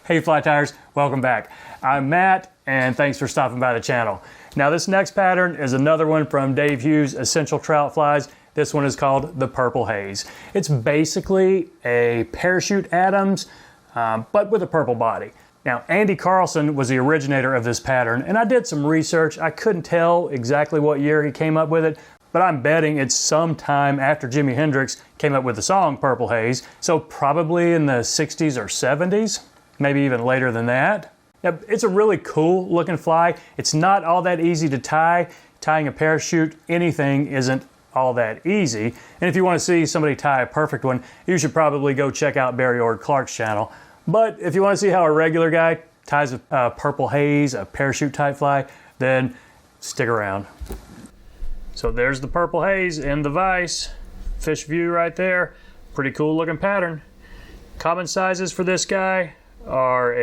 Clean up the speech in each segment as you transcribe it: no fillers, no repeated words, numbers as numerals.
Hey Fly Tires, welcome back. I'm Matt, and thanks for stopping by the channel. Now this next pattern is another one from Dave Hughes' Essential Trout Flies. This one is called the Purple Haze. It's basically a parachute Adams, but with a purple body. Now Andy Carlson was the originator of this pattern, and I did some research. I couldn't tell exactly what year he came up with it, but I'm betting it's sometime after Jimi Hendrix came up with the song Purple Haze, so probably in the 60s or 70s, maybe even later than that. Now, it's a really cool looking fly. It's not all that easy to tie. Tying a parachute, anything isn't all that easy. And if you want to see somebody tie a perfect one, you should probably go check out Barry Ord Clark's channel. But if you want to see how a regular guy ties a Purple Haze, a parachute type fly, then stick around. So there's the Purple Haze in the vise. Fish view right there. Pretty cool looking pattern. Common sizes for this guy are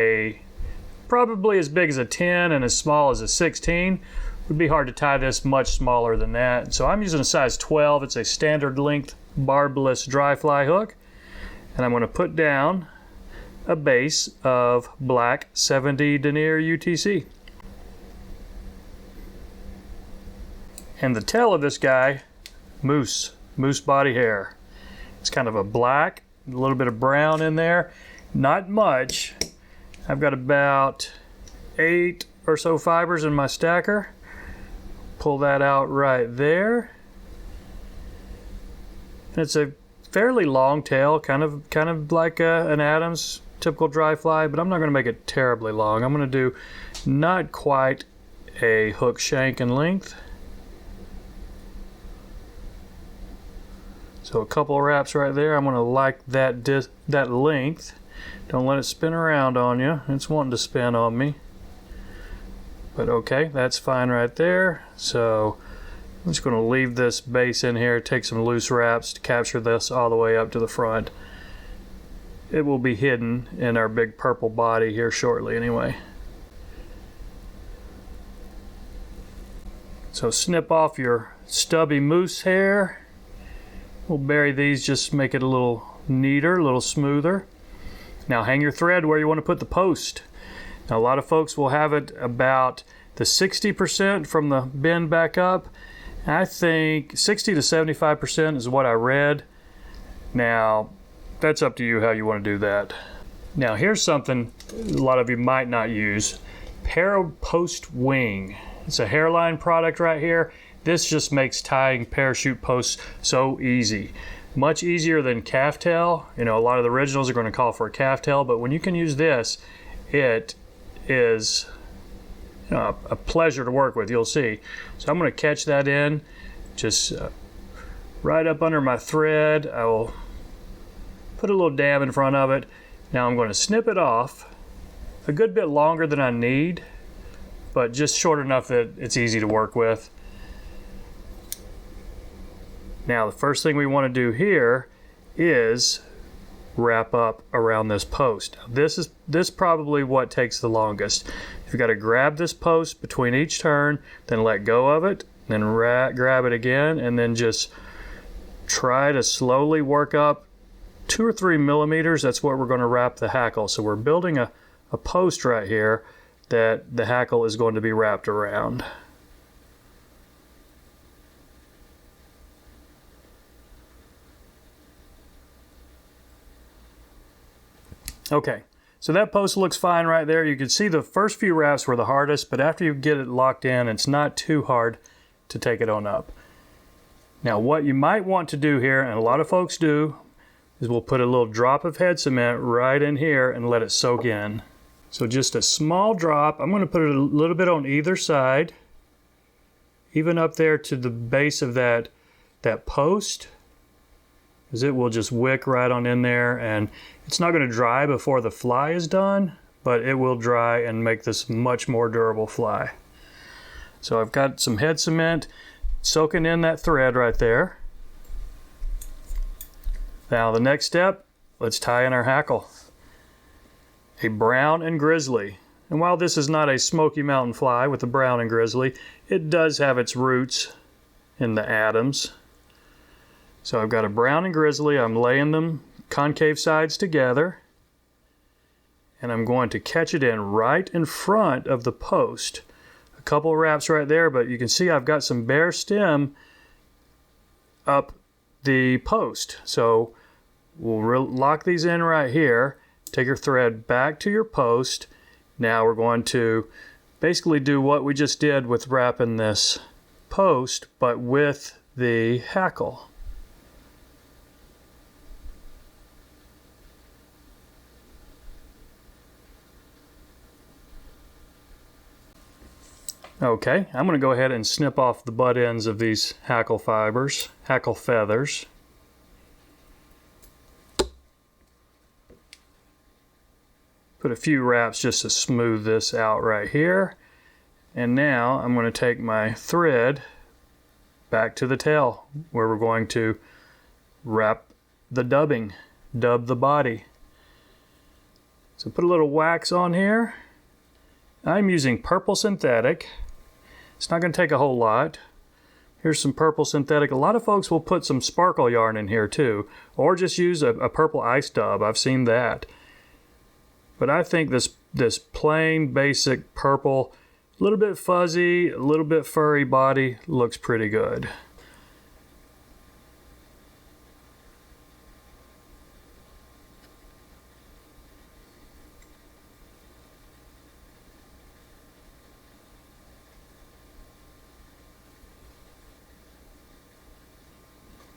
probably as big as a 10 and as small as a 16. Would be hard to tie this much smaller than that. So I'm using a size 12. It's a standard length barbless dry fly hook. And I'm going to put down a base of black 70 denier UTC. And the tail of this guy, moose body hair. It's kind of a black, a little bit of brown in there. Not much. I've got about 8 or so fibers in my stacker. Pull that out right there. And it's a fairly long tail, kind of like an Adams typical dry fly, but I'm not going to make it terribly long. I'm going to do not quite a hook shank in length. So a couple of wraps right there. I'm going to like that length. Don't let it spin around on you. It's wanting to spin on me. But okay, that's fine right there. So I'm just going to leave this base in here, take some loose wraps to capture this all the way up to the front. It will be hidden in our big purple body here shortly anyway. So snip off your stubby moose hair. We'll bury these, just make it a little neater, a little smoother. Now hang your thread where you want to put the post. Now a lot of folks will have it about the 60% from the bend back up. I think 60 to 75% is what I read. Now that's up to you how you want to do that. Now here's something a lot of you might not use. Parapost Wing. It's a hairline product right here. This just makes tying parachute posts so easy. Much easier than calf tail. You know, a lot of the originals are going to call for a calf tail, but when you can use this, it is a pleasure to work with, you'll see. So I'm going to catch that in, just right up under my thread. I will put a little dab in front of it. Now I'm going to snip it off a good bit longer than I need, but just short enough that it's easy to work with. Now the first thing we want to do here is wrap up around this post. This is probably what takes the longest. You've got to grab this post between each turn, then let go of it, then grab it again, and then just try to slowly work up 2 or 3 millimeters. That's what we're going to wrap the hackle. So we're building a post right here that the hackle is going to be wrapped around. Okay, so that post looks fine right there. You can see the first few wraps were the hardest, but after you get it locked in, it's not too hard to take it on up. Now what you might want to do here, and a lot of folks do, is we'll put a little drop of head cement right in here and let it soak in. So just a small drop. I'm going to put it a little bit on either side, even up there to the base of that post, because it will just wick right on in there, and it's not going to dry before the fly is done, but it will dry and make this much more durable fly. So I've got some head cement soaking in that thread right there. Now the next step, let's tie in our hackle. A brown and grizzly. And while this is not a Smoky Mountain fly with the brown and grizzly, it does have its roots in the Adams. So I've got a brown and grizzly. I'm laying them concave sides together. and I'm going to catch it in right in front of the post. A couple wraps right there, but you can see I've got some bare stem up the post. So we'll lock these in right here. Take your thread back to your post. Now we're going to basically do what we just did with wrapping this post, but with the hackle. Okay, I'm going to go ahead and snip off the butt ends of these hackle fibers, hackle feathers. Put a few wraps just to smooth this out right here. And now I'm going to take my thread back to the tail where we're going to wrap the dubbing, dub the body. So put a little wax on here. I'm using purple synthetic. It's not going to take a whole lot. Here's some purple synthetic. A lot of folks will put some sparkle yarn in here too, or just use a purple ice dub. I've seen that. But I think this plain basic purple, a little bit fuzzy, a little bit furry body looks pretty good.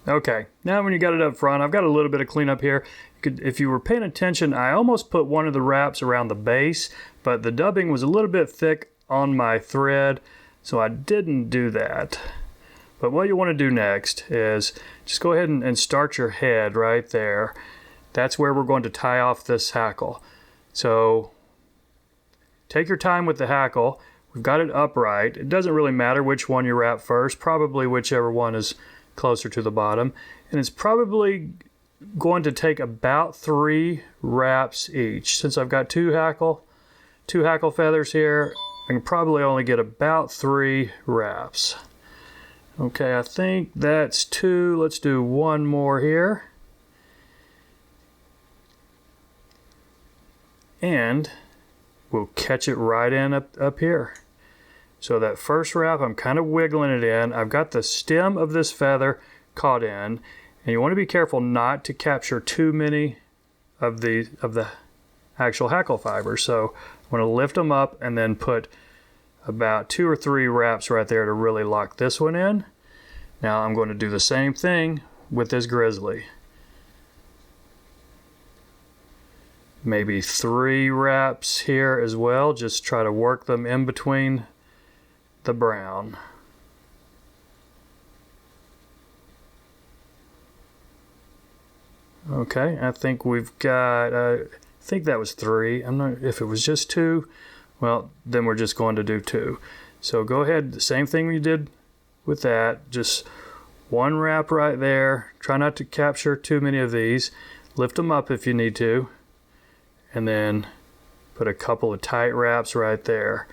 Okay, now when you got it up front, I've got a little bit of cleanup here. If you were paying attention, I almost put one of the wraps around the base, but the dubbing was a little bit thick on my thread, so I didn't do that. But what you want to do next is just go ahead and start your head right there. That's where we're going to tie off this hackle. So take your time with the hackle. We've got it upright. It doesn't really matter which one you wrap first, probably whichever one is closer to the bottom, and it's probably going to take about 3 wraps each. Since I've got two hackle feathers here, I can probably only get about 3 wraps. Okay, I think that's 2. Let's do one more here. And we'll catch it right in up here. So that first wrap, I'm kind of wiggling it in. I've got the stem of this feather caught in, and you want to be careful not to capture too many of the actual hackle fibers. So I'm going to lift them up and then put about 2 or 3 wraps right there to really lock this one in. Now I'm going to do the same thing with this grizzly. Maybe 3 wraps here as well. Just try to work them in between the brown. Okay, I think we've got, I think that was 3. I'm not, if it was just 2, well, then we're just going to do 2. So go ahead, the same thing we did with that, just 1 wrap right there. Try not to capture too many of these. Lift them up if you need to, and then put a couple of tight wraps right there.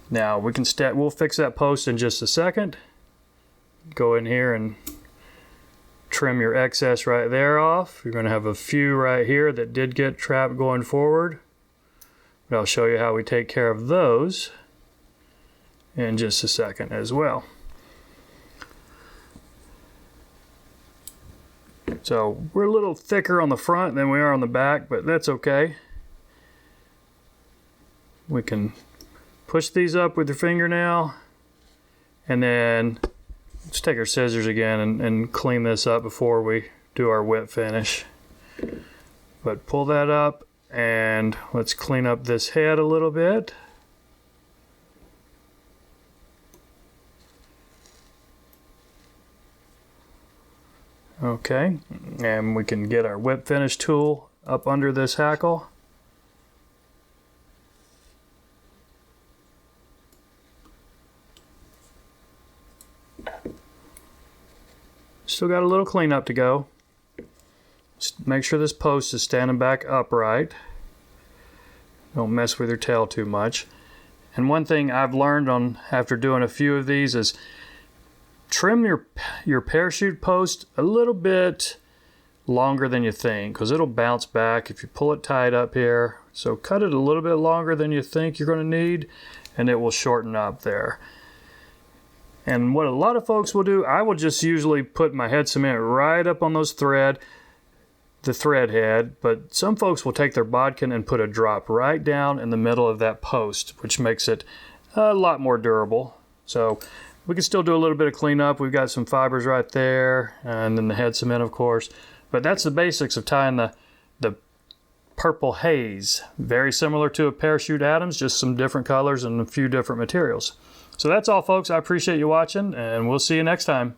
Now we can we'll fix that post in just a second. Go in here and trim your excess right there off. You're going to have a few right here that did get trapped going forward, but I'll show you how we take care of those in just a second as well. So we're a little thicker on the front than we are on the back, but that's okay. We can push these up with your fingernail, and then let's take our scissors again and clean this up before we do our whip finish. But pull that up, and let's clean up this head a little bit. Okay, and we can get our whip finish tool up under this hackle. Still got a little cleanup to go. Just make sure this post is standing back upright. Don't mess with your tail too much. And one thing I've learned after doing a few of these is trim your parachute post a little bit longer than you think, because it'll bounce back if you pull it tight up here. So cut it a little bit longer than you think you're going to need, and it will shorten up there. And what a lot of folks will do, I will just usually put my head cement right up on those the thread head, but some folks will take their bodkin and put a drop right down in the middle of that post, which makes it a lot more durable. So we can still do a little bit of cleanup. We've got some fibers right there, and then the head cement, of course. But that's the basics of tying the Purple Haze. Very similar to a Parachute Adams, just some different colors and a few different materials. So that's all, folks. I appreciate you watching, and we'll see you next time.